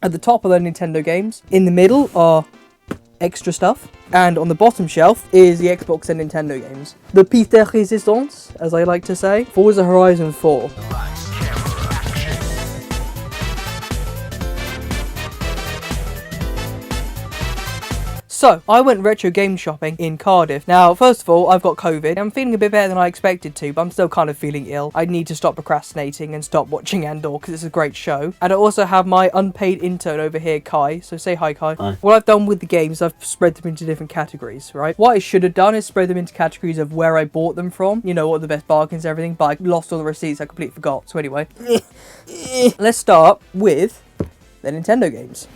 At the top are the Nintendo games. In the middle are extra stuff. And on the bottom shelf is the Xbox and Nintendo games. The pièce de résistance, as I like to say, Forza Horizon 4. So, I went retro game shopping in Cardiff. Now, first of all, I've got COVID. I'm feeling a bit better than I expected to, but I'm still kind of feeling ill. I need to stop procrastinating and stop watching Andor, because it's a great show. And I also have my unpaid intern over here, Kai. So say hi, Kai. Hi. What I've done with the games, I've spread them into different categories, right? What I should have done is spread them into categories of where I bought them from. You know, what are the best bargains and everything, but I lost all the receipts. I completely forgot. So anyway, let's start with the Nintendo games.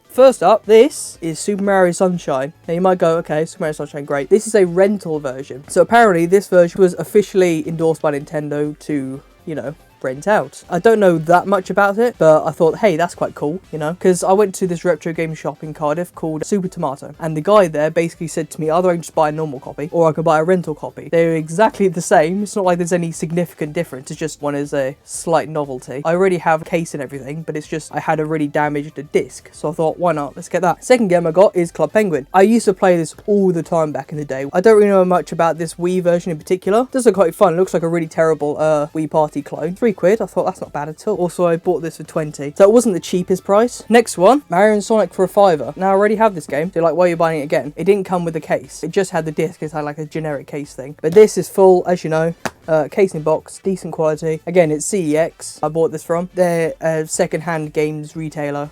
First up, this is Super Mario Sunshine. Now you might go, okay, Super Mario Sunshine, great. This is a rental version. So apparently this version was officially endorsed by Nintendo to, you know, rent out. I don't know that much about it, but I thought, hey, that's quite cool, you know, because I went to this retro game shop in Cardiff called Super Tomato, and the guy there basically said to me, either I can just buy a normal copy or I can buy a rental copy. They're exactly the same. It's not like there's any significant difference. It's just one is a slight novelty. I already have a case and everything, but it's just I had a really damaged disc, so I thought, why not? Let's get that. Second game I got is Club Penguin. I used to play this all the time back in the day. I don't really know much about this Wii version in particular. It does look quite fun. It looks like a really terrible Wii Party clone. £3. I thought that's not bad at all. Also, I bought this for 20, so it wasn't the cheapest price. Next one, Mario and Sonic for a £5. Now I already have this game, so like, why are you buying it again? It didn't come with a case. It just had the disc. It had like a generic case thing, but this is full, as you know. Case in box, decent quality. Again, it's CEX. I bought this from. They're a second-hand games retailer,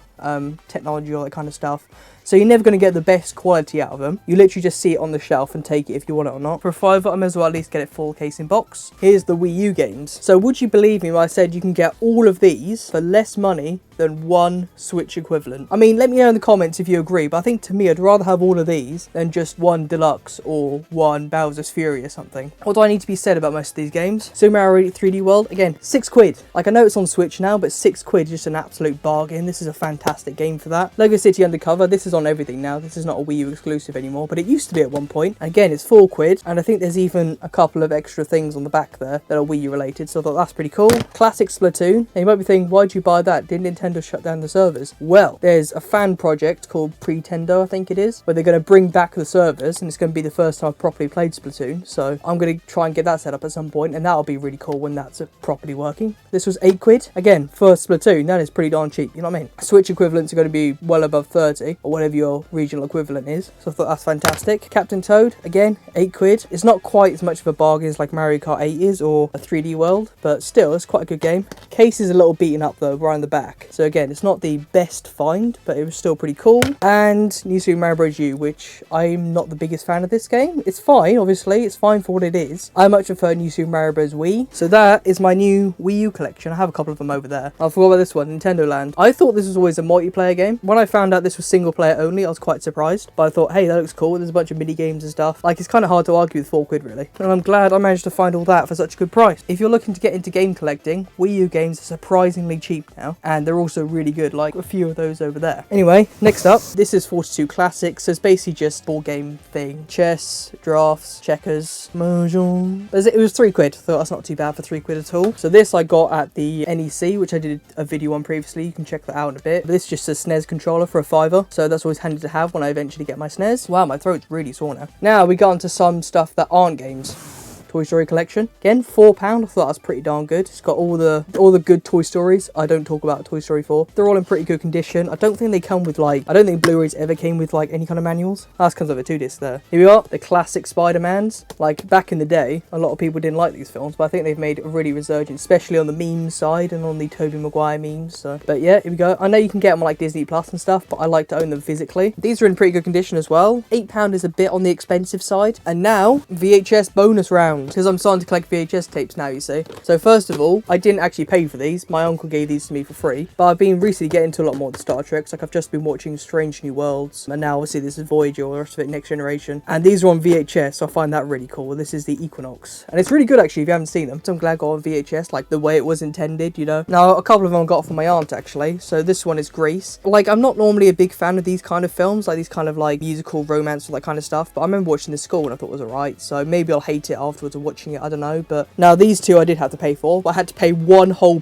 technology, all that kind of stuff. So you're never going to get the best quality out of them. You literally just see it on the shelf and take it if you want it or not. For a £5, I may as well at least get it full case in box. Here's the Wii U games. So would you believe me when I said you can get all of these for less money than one Switch equivalent? I mean, let me know in the comments if you agree, but I think to me I'd rather have all of these than just one Deluxe or one Bowser's Fury or something. What do I need to be said about most of these games? Super Mario 3D World, again, £6. Like, I know it's on Switch now, but £6 is just an absolute bargain. This is a fantastic game for that. Lego City Undercover, this is on everything now. This is not a Wii U exclusive anymore, but it used to be at one point. Again, it's £4, and I think there's even a couple of extra things on the back there that are Wii U related, so I thought that's pretty cool. Classic Splatoon. Now you might be thinking, why'd you buy that? Did Nintendo shut down the servers? Well, there's a fan project called Pretendo, I think it is, where they're going to bring back the servers, and it's going to be the first time I've properly played Splatoon, so I'm going to try and get that set up at some point, and that'll be really cool when that's properly working. This was £8. Again, for Splatoon, that is pretty darn cheap, you know what I mean? Switch equivalents are going to be well above 30, or whatever your regional equivalent is, so I thought that's fantastic. Captain Toad, again, £8. It's not quite as much of a bargain as like Mario Kart 8 is, or a 3D World, but still, it's quite a good game. Case is a little beaten up though, right on the back, so again, it's not the best find, but it was still pretty cool. And New Super Mario Bros. U, which I'm not the biggest fan of this game. It's fine, obviously, it's fine for what it is. I much prefer New Super Mario Bros. Wii, so that is my new Wii U collection. I have a couple of them over there. I forgot about this one, Nintendo Land. I thought this was always a multiplayer game. When I found out this was single player only, I was quite surprised, but I thought, hey, that looks cool. There's a bunch of mini games and stuff. Like, it's kind of hard to argue with £4 really, and I'm glad I managed to find all that for such a good price. If you're looking to get into game collecting, Wii U games are surprisingly cheap now, and they're also really good, like a few of those over there. Anyway, next up, this is 42 Classics, so it's basically just board game thing. Chess, drafts, checkers, mahjong. It was £3. I thought that's not too bad for £3 at all. So this I got at the NEC, which I did a video on previously. You can check that out in a bit. But this is just a SNES controller for a £5, so that's always handy to have when I eventually get my SNES. Wow, my throat's really sore now. Now we got onto some stuff that aren't games. Toy Story collection. Again, £4. I thought that's pretty darn good. It's got all the good Toy Stories. I don't talk about Toy Story 4. They're all in pretty good condition. I don't think they come with like, I don't think Blu-rays ever came with like any kind of manuals. That comes over 2 discs there. Here we are, the classic Spider-Mans. Like back in the day, a lot of people didn't like these films, but I think they've made a really resurgence, especially on the meme side and on the Tobey Maguire memes. So, but yeah, here we go. I know you can get them on like Disney Plus and stuff, but I like to own them physically. These are in pretty good condition as well. £8 is a bit on the expensive side. And now, VHS bonus round, because I'm starting to collect VHS tapes now, you see. So first of all, I didn't actually pay for these. My uncle gave these to me for free, but I've been recently getting into a lot more of the Star Treks. Like I've just been watching Strange New Worlds, and now obviously this is Voyager, or the rest of it Next Generation, and these are on VHS, so I find that really cool. This is the Equinox, and it's really good actually if you haven't seen them. So I'm glad I got on VHS, like the way it was intended, you know. Now a couple of them I got from my aunt actually. So this one is Grease. Like I'm not normally a big fan of these kind of films, like these kind of like musical romance or that kind of stuff, but I remember watching this at school and I thought it was alright, so maybe I'll hate it afterwards afterwards or watching it, I don't know. But now these two I did have to pay for, but I had to pay £1 whole.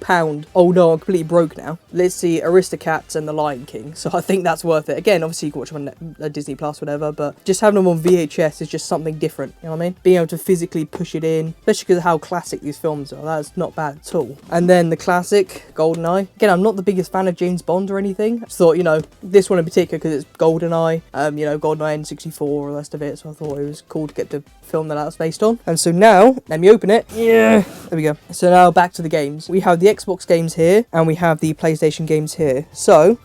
Oh no, I'm completely broke now. Let's see, Aristocats and The Lion King. So I think that's worth it. Again, obviously you can watch them on Disney Plus, whatever, but just having them on VHS is just something different, you know what I mean? Being able to physically push it in, especially because of how classic these films are, that's not bad at all. And then the classic, GoldenEye. Again, I'm not the biggest fan of James Bond or anything. I just thought, you know, this one in particular, because it's GoldenEye, you know, GoldenEye N64, all the rest of it, so I thought it was cool to get the film that was based on. And so now, let me open it. Yeah, there we go. So now back to the games. We have the Xbox games here, and we have the PlayStation games here. So,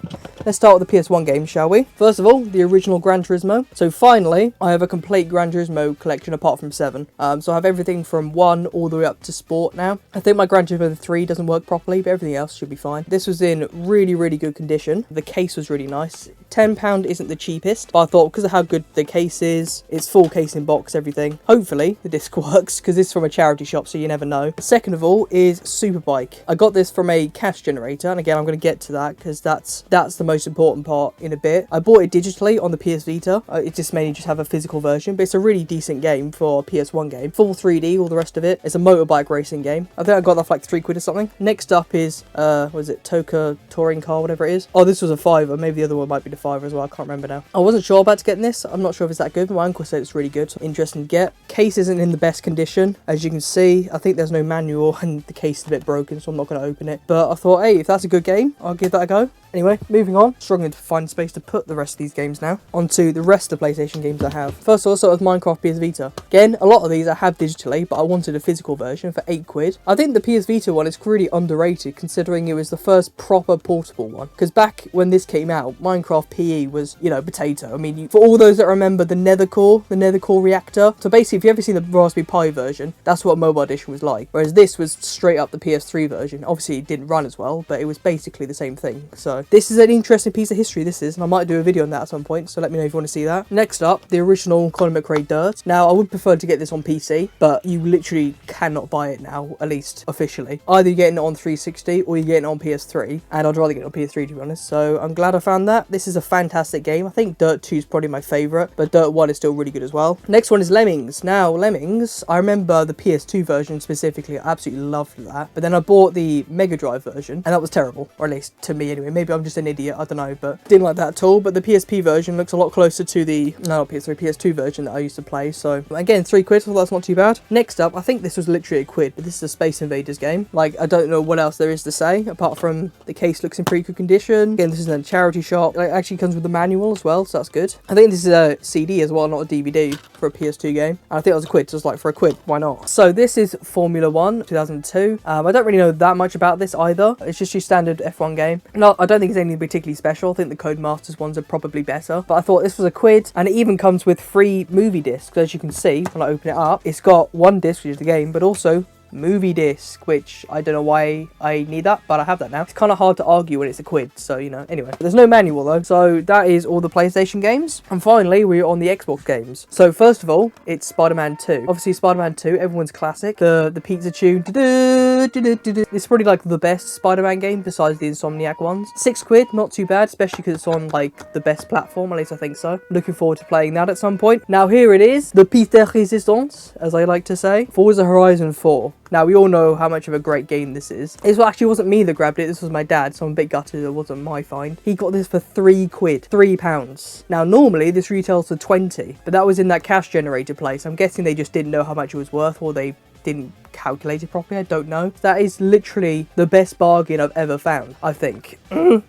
let's start with the PS1 games, shall we? First of all, the original Gran Turismo. So finally, I have a complete Gran Turismo collection apart from 7. So I have everything from 1 all the way up to Sport now. I think my Gran Turismo 3 doesn't work properly, but everything else should be fine. This was in really, really good condition. The case was really nice. £10 isn't the cheapest, but I thought because of how good the case is, it's full case in box, everything. Hopefully the disc works, because this is from a charity shop, so you never know. Second of all is Superbike. I got this from a cash generator, and again I'm going to get to that because that's the most important part in a bit. I bought it digitally on the PS Vita. It just mainly just have a physical version, but it's a really decent game for a PS1 game. Full 3D, all the rest of it. It's a motorbike racing game. I think I got that for like £3 or something. Next up is what is it, Toka Touring Car, whatever it is. Oh, this was a £5. Maybe the other one might be the £5 as well. I can't remember now. I wasn't sure about getting this. I'm not sure if it's that good, but my uncle said it's really good. Interesting to get. Case isn't in the best condition, as you can see. I think there's no manual and the case is a bit broken, so I'm not going to open it. But I thought, hey, if that's a good game, I'll give that a go. Anyway, moving on. Struggling to find space to put the rest of these games now. Onto the rest of the PlayStation games I have. First of all, start with Minecraft PS Vita. Again, a lot of these I have digitally, but I wanted a physical version for £8. I think the PS Vita one is really underrated, considering it was the first proper portable one. Because back when this came out, Minecraft PE was, you know, potato. I mean, for all those that remember the Nether Core reactor. So basically, if you ever seen the Raspberry Pi version, that's what Mobile Edition was like. Whereas this was straight up the PS3 version. Obviously, it didn't run as well, but it was basically the same thing. So this is an interesting piece of history, this is, and I might do a video on that at some point, so let me know if you want to see that. Next up, the original Colin McRae Dirt. Now, I would prefer to get this on PC, but you literally cannot buy it now, at least officially. Either you're getting it on 360 or you're getting it on PS3, and I'd rather get it on PS3 to be honest, so I'm glad I found that. This is a fantastic game. I think Dirt 2 is probably my favourite, but Dirt 1 is still really good as well. Next one is Lemmings. Now, Lemmings, I remember the PS2 version specifically, I absolutely loved that, but then I bought the Mega Drive version, and that was terrible, or at least to me anyway. Maybe I'm just an idiot, I don't know, but didn't like that at all. But the PSP version looks a lot closer to the, no, not PS3, PS2 version that I used to play, so again, £3, so that's not too bad. Next up, I think this was literally £1, but this is a Space Invaders game. Like, I don't know what else there is to say, apart from the case looks in pretty good condition. Again, this is in a charity shop. It actually comes with the manual as well, so that's good. I think this is a CD as well, not a DVD, for a PS2 game. And I think it was £1, so I was like, for £1, why not? So this is Formula 1 2002. I don't really know that much about this either. It's just your standard F1 game. No, I don't think it's anything particularly special. I think the Codemasters ones are probably better, but I thought this was £1, and it even comes with free movie discs. As you can see when I open it up, it's got one disc, which is the game, but also movie disc, which I don't know why I need that, but I have that now. It's kind of hard to argue when it's £1, so you know. Anyway, there's no manual though, so that is all the PlayStation games. And finally, we're on the Xbox games. So first of all, it's Spider-Man 2. Obviously, Spider-Man 2, everyone's classic. The pizza tune. It's probably like the best Spider-Man game besides the Insomniac ones. £6, not too bad, especially because it's on like the best platform, at least I think so. Looking forward to playing that at some point. Now here it is, the piece de résistance, as I like to say, Forza Horizon 4. Now, we all know how much of a great game this is. It actually wasn't me that grabbed it, this was my dad, so I'm a bit gutted it wasn't my find. He got this for £3, £3. Now, normally this retails for 20, but that was in that cash generator place. I'm guessing they just didn't know how much it was worth, or they didn't calculate it properly, I don't know. That is literally the best bargain I've ever found, I think.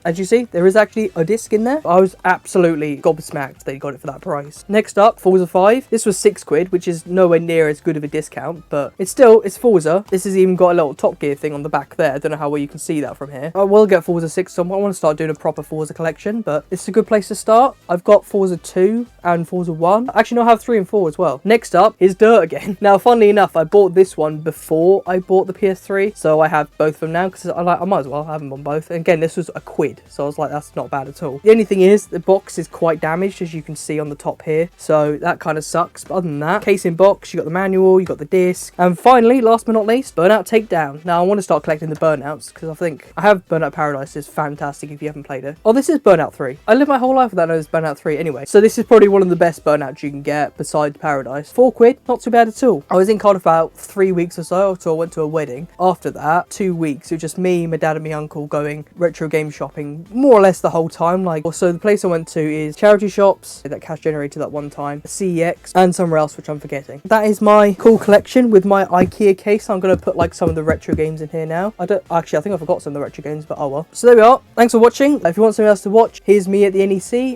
As you see, there is actually a disc in there. I was absolutely gobsmacked they got it for that price. Next up, Forza 5. This was £6, which is nowhere near as good of a discount, but it's Forza. This has even got a little Top Gear thing on the back there. I don't know how well you can see that from here. I will get Forza 6, so I want to start doing a proper Forza collection, but it's a good place to start. I've got Forza 2 and Forza 1. Actually, no, I have 3 and 4 as well. Next up is Dirt again. Now, funnily enough, I bought this one before before I bought the PS3, so I have both of them now because I might as well have them on both. And again, this was a quid, so I was like, that's not bad at all. The only thing is, the box is quite damaged, as you can see on the top here, so that kind of sucks. But other than that, case in box, you got the manual, you got the disc, and finally, last but not least, Burnout Takedown. Now, I want to start collecting the Burnouts because I think I have Burnout Paradise. It's fantastic if you haven't played it. Oh, this is Burnout 3. I lived my whole life without knowing it's Burnout 3 anyway, so this is probably one of the best Burnouts you can get besides Paradise. £4, not too bad at all. I was in Cardiff about 3 weeks or so, I went to a wedding. After that, 2 weeks, it was just me, my dad and my uncle going retro game shopping more or less the whole time. Like, so the place I went to is charity shops that cash generated at one time, CEX, and somewhere else which I'm forgetting. That is my cool collection with my IKEA case. I'm going to put like some of the retro games in here now. I think I forgot some of the retro games, but oh well. So there we are. Thanks for watching. If you want something else to watch, here's me at the NEC,